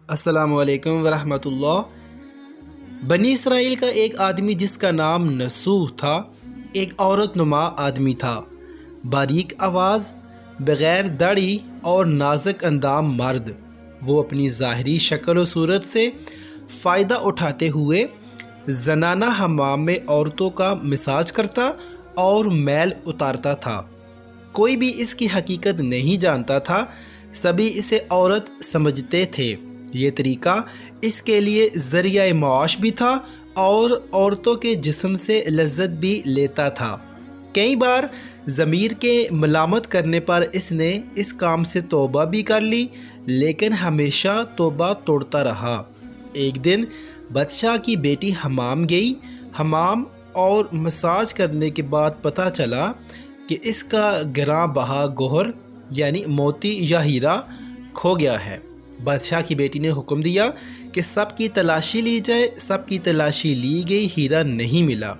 السلام علیکم ورحمۃ اللہ۔ بنی اسرائیل کا ایک آدمی جس کا نام نسوح تھا، ایک عورت نما آدمی تھا، باریک آواز، بغیر داڑھی اور نازک اندام مرد۔ وہ اپنی ظاہری شکل و صورت سے فائدہ اٹھاتے ہوئے زنانہ حمام میں عورتوں کا مساج کرتا اور میل اتارتا تھا۔ کوئی بھی اس کی حقیقت نہیں جانتا تھا، سبھی اسے عورت سمجھتے تھے۔ یہ طریقہ اس کے لیے ذریعہ معاش بھی تھا اور عورتوں کے جسم سے لذت بھی لیتا تھا۔ کئی بار ضمیر کے ملامت کرنے پر اس نے اس کام سے توبہ بھی کر لی، لیکن ہمیشہ توبہ توڑتا رہا۔ ایک دن بادشاہ کی بیٹی حمام گئی۔ حمام اور مساج کرنے کے بعد پتہ چلا کہ اس کا گراں بہا گوہر یعنی موتی یا ہیرا کھو گیا ہے۔ بادشاہ کی بیٹی نے حکم دیا کہ سب کی تلاشی لی جائے۔ سب کی تلاشی لی گئی، ہیرا نہیں ملا۔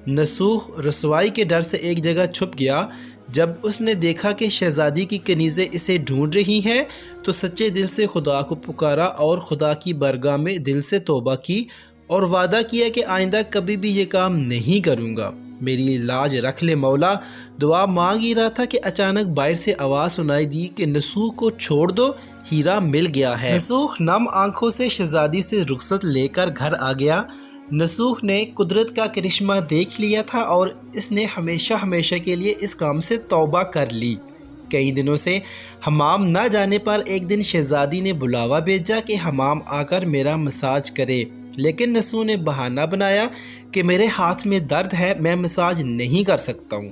نسوح رسوائی کے ڈر سے ایک جگہ چھپ گیا۔ جب اس نے دیکھا کہ شہزادی کی کنیزیں اسے ڈھونڈ رہی ہیں تو سچے دل سے خدا کو پکارا اور خدا کی بارگاہ میں دل سے توبہ کی اور وعدہ کیا کہ آئندہ کبھی بھی یہ کام نہیں کروں گا، میری لاج رکھ لے مولا۔ دعا مانگ ہی رہا تھا کہ اچانک باہر سے آواز سنائی دی کہ نسوح کو چھوڑ دو، ہیرا مل گیا ہے۔ نسوح نم آنکھوں سے شہزادی سے رخصت لے کر گھر آ گیا۔ نسوح نے قدرت کا کرشمہ دیکھ لیا تھا اور اس نے ہمیشہ کے لیے اس کام سے توبہ کر لی۔ کئی دنوں سے حمام نہ جانے پر ایک دن شہزادی نے بلاوا بھیجا کہ حمام آ کر میرا مساج کرے، لیکن نسوح نے بہانہ بنایا کہ میرے ہاتھ میں درد ہے، میں مساج نہیں کر سکتا ہوں۔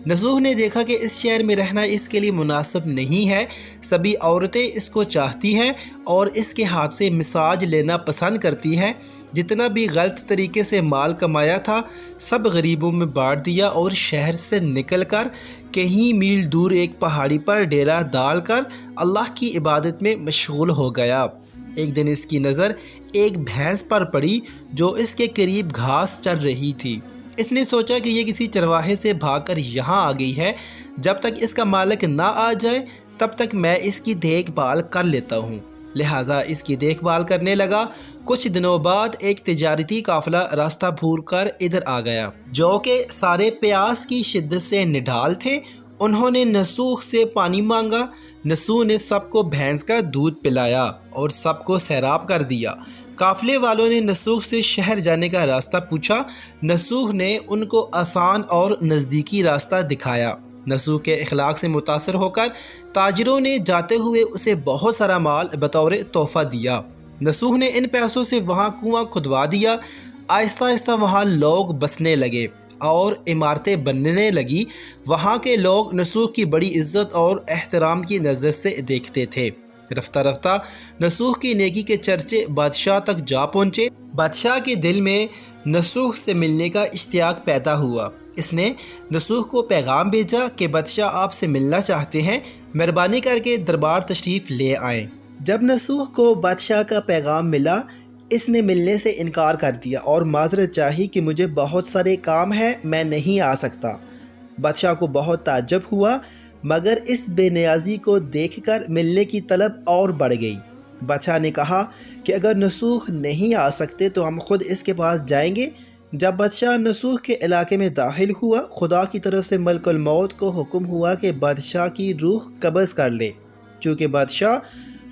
نسوح نے دیکھا کہ اس شہر میں رہنا اس کے لیے مناسب نہیں ہے، سبھی عورتیں اس کو چاہتی ہیں اور اس کے ہاتھ سے مساج لینا پسند کرتی ہیں۔ جتنا بھی غلط طریقے سے مال کمایا تھا سب غریبوں میں بانٹ دیا اور شہر سے نکل کر کہیں میل دور ایک پہاڑی پر ڈیرا ڈال کر اللہ کی عبادت میں مشغول ہو گیا۔ ایک دن اس کی نظر ایک بھینس پر پڑی جو اس کے قریب گھاس چر رہی تھی۔ اس نے سوچا کہ یہ کسی چرواہے سے بھاگ کر یہاں آ گئی ہے، جب تک اس کا مالک نہ آ جائے تب تک میں اس کی دیکھ بھال کر لیتا ہوں۔ لہٰذا اس کی دیکھ بھال کرنے لگا۔ کچھ دنوں بعد ایک تجارتی قافلہ راستہ بھول کر ادھر آ گیا، جو کہ سارے پیاس کی شدت سے نڈھال تھے۔ انہوں نے نسوح سے پانی مانگا۔ نسوح نے سب کو بھینس کا دودھ پلایا اور سب کو سیراب کر دیا۔ قافلے والوں نے نسوح سے شہر جانے کا راستہ پوچھا۔ نسوح نے ان کو آسان اور نزدیکی راستہ دکھایا۔ نسوح کے اخلاق سے متاثر ہو کر تاجروں نے جاتے ہوئے اسے بہت سارا مال بطور تحفہ دیا۔ نسوح نے ان پیسوں سے وہاں کنواں کھدوا دیا۔ آہستہ آہستہ وہاں لوگ بسنے لگے اور عمارتیں بننے لگی۔ وہاں کے لوگ نسوح کی بڑی عزت اور احترام کی نظر سے دیکھتے تھے۔ رفتہ رفتہ نسوح کی نیکی کے چرچے بادشاہ تک جا پہنچے۔ بادشاہ کے دل میں نسوح سے ملنے کا اشتیاق پیدا ہوا۔ اس نے نسوح کو پیغام بھیجا کہ بادشاہ آپ سے ملنا چاہتے ہیں، مہربانی کر کے دربار تشریف لے آئیں۔ جب نسوح کو بادشاہ کا پیغام ملا، اس نے ملنے سے انکار کر دیا اور معذرت چاہی کہ مجھے بہت سارے کام ہیں، میں نہیں آ سکتا۔ بادشاہ کو بہت تعجب ہوا، مگر اس بے نیازی کو دیکھ کر ملنے کی طلب اور بڑھ گئی۔ بادشاہ نے کہا کہ اگر نسوح نہیں آ سکتے تو ہم خود اس کے پاس جائیں گے۔ جب بادشاہ نسوح کے علاقے میں داخل ہوا، خدا کی طرف سے ملک الموت کو حکم ہوا کہ بادشاہ کی روح قبض کر لے۔ چونکہ بادشاہ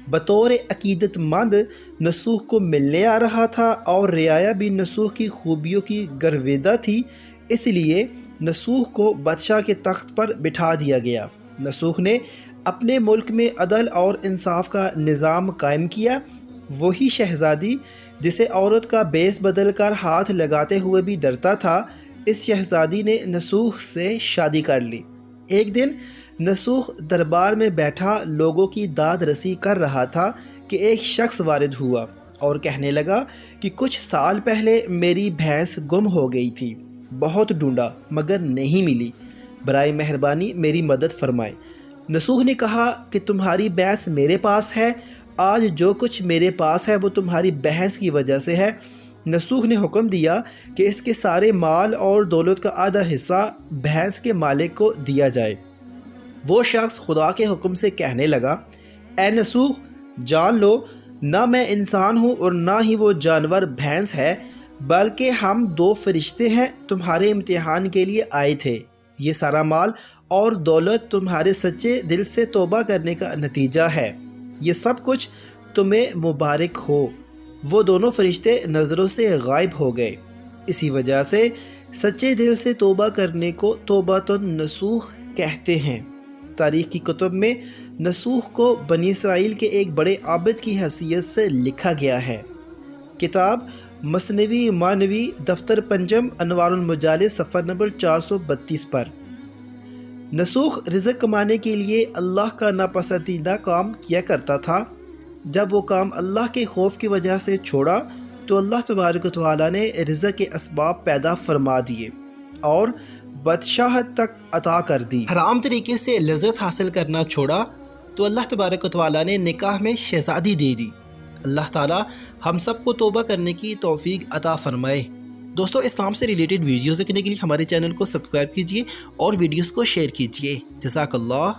بطور عقیدت مند نسوح کو ملنے آ رہا تھا اور رعایا بھی نسوح کی خوبیوں کی گرویدہ تھی، اس لیے نسوح کو بادشاہ کے تخت پر بٹھا دیا گیا۔ نسوح نے اپنے ملک میں عدل اور انصاف کا نظام قائم کیا۔ وہی شہزادی جسے عورت کا بیس بدل کر ہاتھ لگاتے ہوئے بھی ڈرتا تھا، اس شہزادی نے نسوح سے شادی کر لی۔ ایک دن نسوح دربار میں بیٹھا لوگوں کی داد رسی کر رہا تھا کہ ایک شخص وارد ہوا اور کہنے لگا کہ کچھ سال پہلے میری بھینس گم ہو گئی تھی، بہت ڈھونڈا مگر نہیں ملی، برائے مہربانی میری مدد فرمائے۔ نسوح نے کہا کہ تمہاری بھینس میرے پاس ہے، آج جو کچھ میرے پاس ہے وہ تمہاری بھینس کی وجہ سے ہے۔ نسوح نے حکم دیا کہ اس کے سارے مال اور دولت کا آدھا حصہ بھینس کے مالک کو دیا جائے۔ وہ شخص خدا کے حکم سے کہنے لگا، اے نسوح جان لو نہ میں انسان ہوں اور نہ ہی وہ جانور بھینس ہے، بلکہ ہم 2 فرشتے ہیں، تمہارے امتحان کے لیے آئے تھے۔ یہ سارا مال اور دولت تمہارے سچے دل سے توبہ کرنے کا نتیجہ ہے۔ یہ سب کچھ تمہیں مبارک ہو۔ وہ دونوں فرشتے نظروں سے غائب ہو گئے۔ اسی وجہ سے سچے دل سے توبہ کرنے کو توبۃ النصوح کہتے ہیں۔ تاریخ کی کتب میں نصوح کو بنی اسرائیل کے ایک بڑے عابد کی حیثیت سے لکھا گیا ہے۔ کتاب مثنوی معنوی دفتر پنجم انوار المجالس صفحہ نمبر 432 پر۔ نصوح رزق کمانے کے لیے اللہ کا ناپسندیدہ کام کیا کرتا تھا۔ جب وہ کام اللہ کے خوف کی وجہ سے چھوڑا تو اللہ تبارک و تعالیٰ نے رزق کے اسباب پیدا فرما دیے اور بادشاہت تک عطا کر دی۔ حرام طریقے سے لذت حاصل کرنا چھوڑا تو اللہ تبارک و تعالیٰ نے نکاح میں شہزادی دے دی۔ اللہ تعالیٰ ہم سب کو توبہ کرنے کی توفیق عطا فرمائے۔ دوستو، اسلام سے ریلیٹڈ ویڈیوز دیکھنے کے لیے ہمارے چینل کو سبسکرائب کیجئے اور ویڈیوز کو شیئر کیجئے۔ جزاک اللہ۔